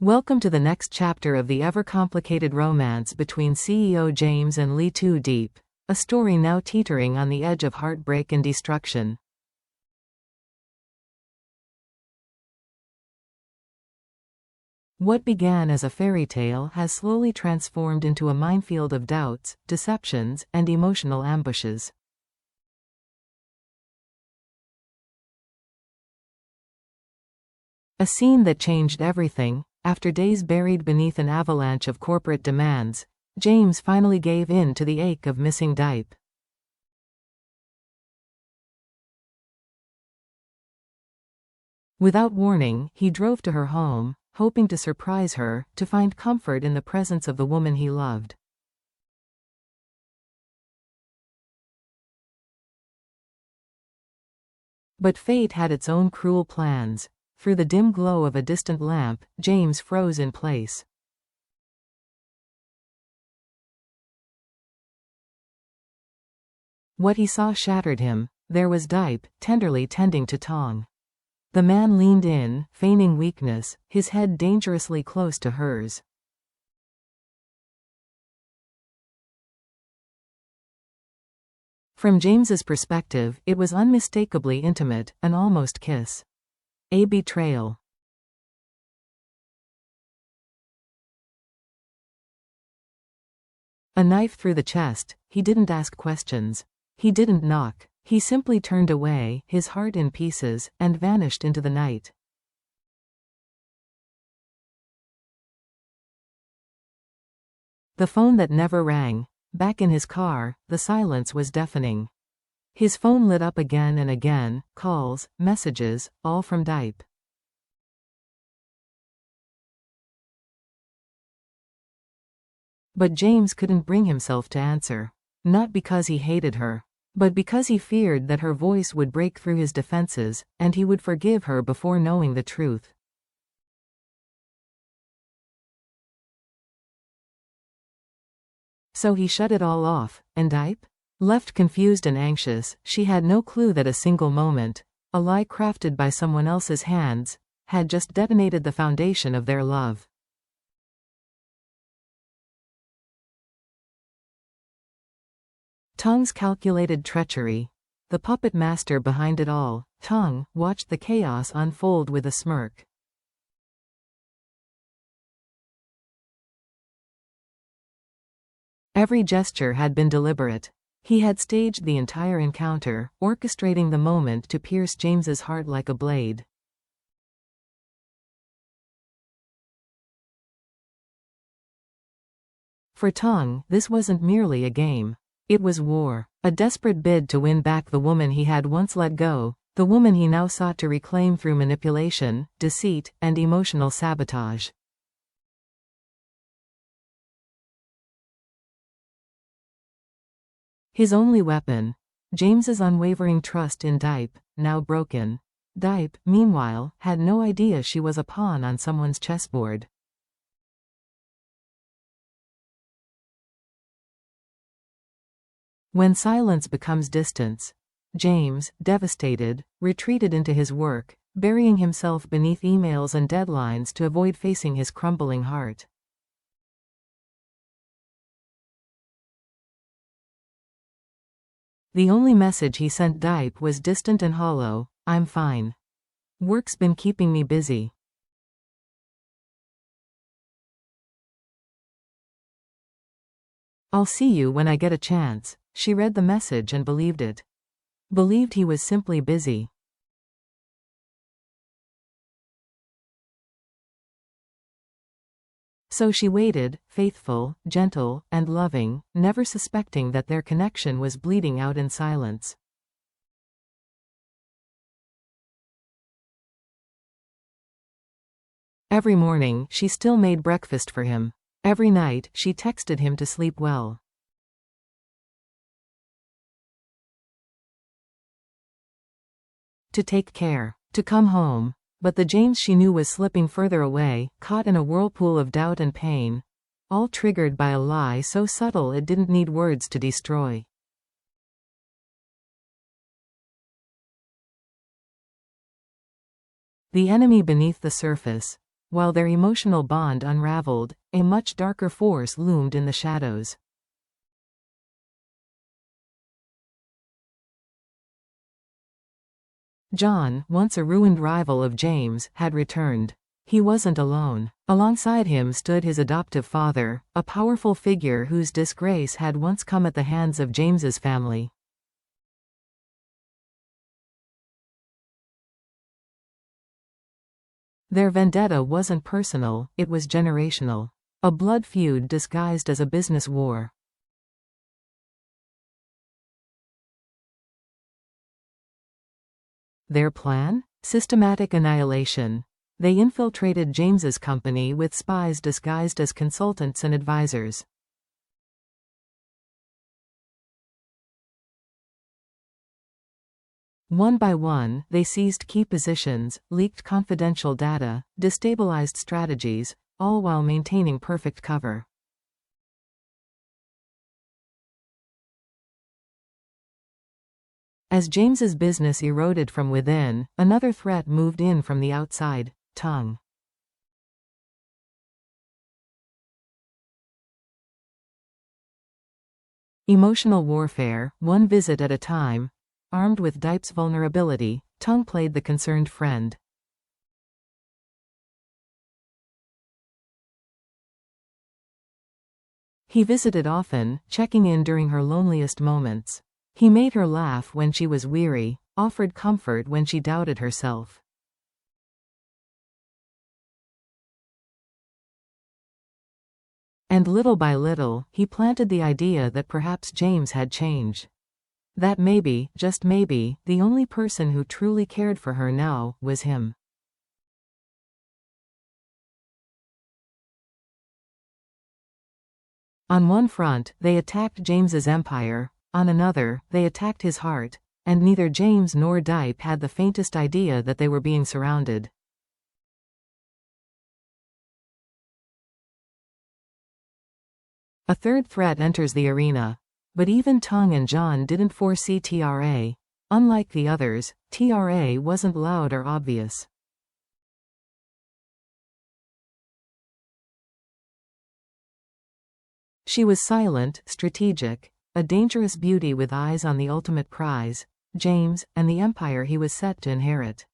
Welcome to the next chapter of the ever-complicated romance between CEO James and Diep, a story now teetering on the edge of heartbreak and destruction. What began as a fairy tale has slowly transformed into a minefield of doubts, deceptions, and emotional ambushes. A scene that changed everything. After days buried beneath an avalanche of corporate demands, James finally gave in to the ache of missing Diep. Without warning, he drove to her home, hoping to surprise her, to find comfort in the presence of the woman he loved. But fate had its own cruel plans. Through the dim glow of a distant lamp, James froze in place. What he saw shattered him. There was Diep, tenderly tending to Tong. The man leaned in, feigning weakness, his head dangerously close to hers. From James's perspective, it was unmistakably intimate, an almost kiss. A betrayal. A knife through the chest. He didn't ask questions. He didn't knock. He simply turned away, his heart in pieces, and vanished into the night. The phone that never rang. Back in his car, the silence was deafening. His phone lit up again and again, calls, messages, all from Diep. But James couldn't bring himself to answer. Not because he hated her, but because he feared that her voice would break through his defenses, and he would forgive her before knowing the truth. So he shut it all off, and Diep? Left confused and anxious, she had no clue that a single moment, a lie crafted by someone else's hands, had just detonated the foundation of their love. Tong's calculated treachery. The puppet master behind it all, Tong, watched the chaos unfold with a smirk. Every gesture had been deliberate. He had staged the entire encounter, orchestrating the moment to pierce James's heart like a blade. For Tong, this wasn't merely a game. It was war, a desperate bid to win back the woman he had once let go, the woman he now sought to reclaim through manipulation, deceit, and emotional sabotage. His only weapon. James's unwavering trust in Diep, now broken. Diep, meanwhile, had no idea she was a pawn on someone's chessboard. When silence becomes distance, James, devastated, retreated into his work, burying himself beneath emails and deadlines to avoid facing his crumbling heart. The only message he sent Diep was distant and hollow: "I'm fine. Work's been keeping me busy." "I'll see you when I get a chance." She read the message and believed it. Believed he was simply busy. So she waited, faithful, gentle, and loving, never suspecting that their connection was bleeding out in silence. Every morning, she still made breakfast for him. Every night, she texted him to sleep well. To take care, to come home. But the James she knew was slipping further away, caught in a whirlpool of doubt and pain, all triggered by a lie so subtle it didn't need words to destroy. The enemy beneath the surface. While their emotional bond unraveled, a much darker force loomed in the shadows. John, once a ruined rival of James, had returned. He wasn't alone. Alongside him stood his adoptive father, a powerful figure whose disgrace had once come at the hands of James's family. Their vendetta wasn't personal, it was generational. A blood feud disguised as a business war. Their plan? Systematic annihilation. They infiltrated James's company with spies disguised as consultants and advisors. One by one, they seized key positions, leaked confidential data, destabilized strategies, all while maintaining perfect cover. As James's business eroded from within, another threat moved in from the outside: tongue. Emotional warfare, one visit at a time. Armed with Diep's vulnerability, Tongue played the concerned friend. He visited often, checking in during her loneliest moments. He made her laugh when she was weary, offered comfort when she doubted herself. And little by little, he planted the idea that perhaps James had changed. That maybe, just maybe, the only person who truly cared for her now was him. On one front, they attacked James's empire. On another, they attacked his heart. And neither James nor Diep had the faintest idea that they were being surrounded. A third threat enters the arena. But even Tongue and John didn't foresee TRA. Unlike the others, TRA wasn't loud or obvious. She was silent, strategic, a dangerous beauty with eyes on the ultimate prize: James, and the empire he was set to inherit.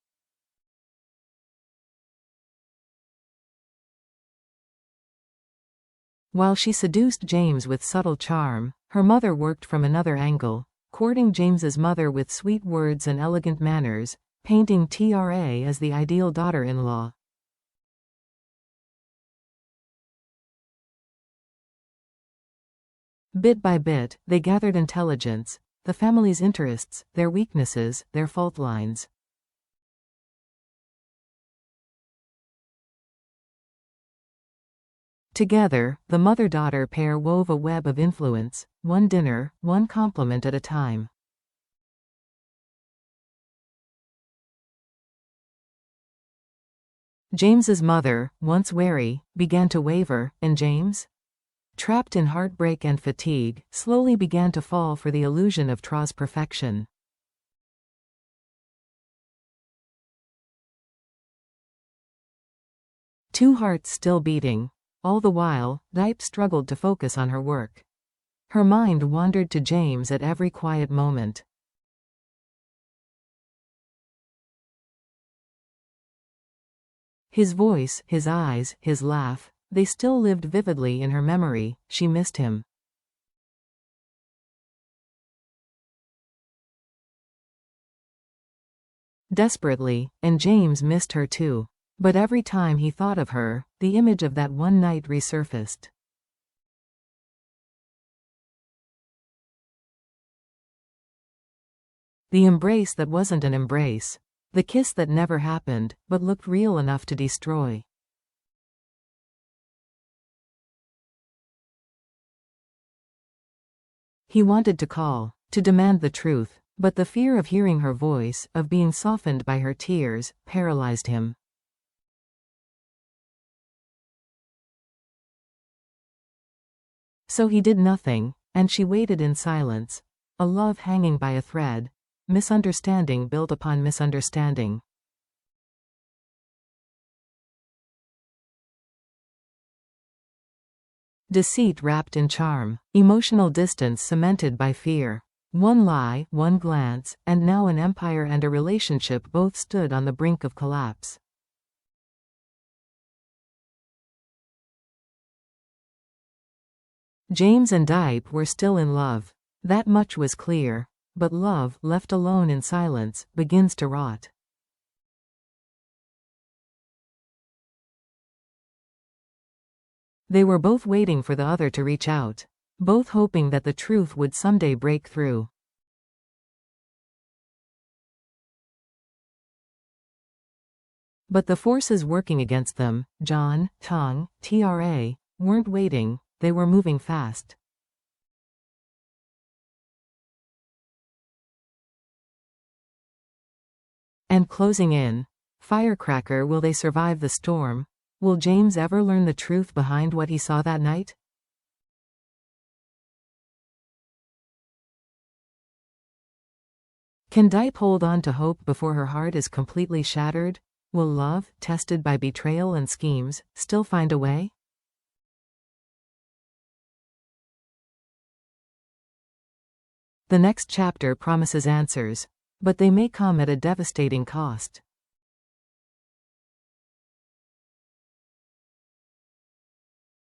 While she seduced James with subtle charm, her mother worked from another angle, courting James's mother with sweet words and elegant manners, painting TRA as the ideal daughter-in-law. Bit by bit, they gathered intelligence, the family's interests, their weaknesses, their fault lines. Together, the mother-daughter pair wove a web of influence, one dinner, one compliment at a time. James's mother, once wary, began to waver, and James, trapped in heartbreak and fatigue, slowly began to fall for the illusion of Tra's perfection. Two hearts still beating. All the while, Diep struggled to focus on her work. Her mind wandered to James at every quiet moment. His voice, his eyes, his laugh, they still lived vividly in her memory. She missed him. Desperately, and James missed her too. But every time he thought of her, the image of that one night resurfaced. The embrace that wasn't an embrace. The kiss that never happened, but looked real enough to destroy. He wanted to call, to demand the truth, but the fear of hearing her voice, of being softened by her tears, paralyzed him. So he did nothing, and she waited in silence, a love hanging by a thread, misunderstanding built upon misunderstanding. Deceit wrapped in charm. Emotional distance cemented by fear. One lie, one glance, and now an empire and a relationship both stood on the brink of collapse. James and Diep were still in love. That much was clear. But love, left alone in silence, begins to rot. They were both waiting for the other to reach out. Both hoping that the truth would someday break through. But the forces working against them, John, Tong, TRA, weren't waiting, they were moving fast. And closing in. Firecracker, will they survive the storm? Will James ever learn the truth behind what he saw that night? Can Diep hold on to hope before her heart is completely shattered? Will love, tested by betrayal and schemes, still find a way? The next chapter promises answers. But they may come at a devastating cost.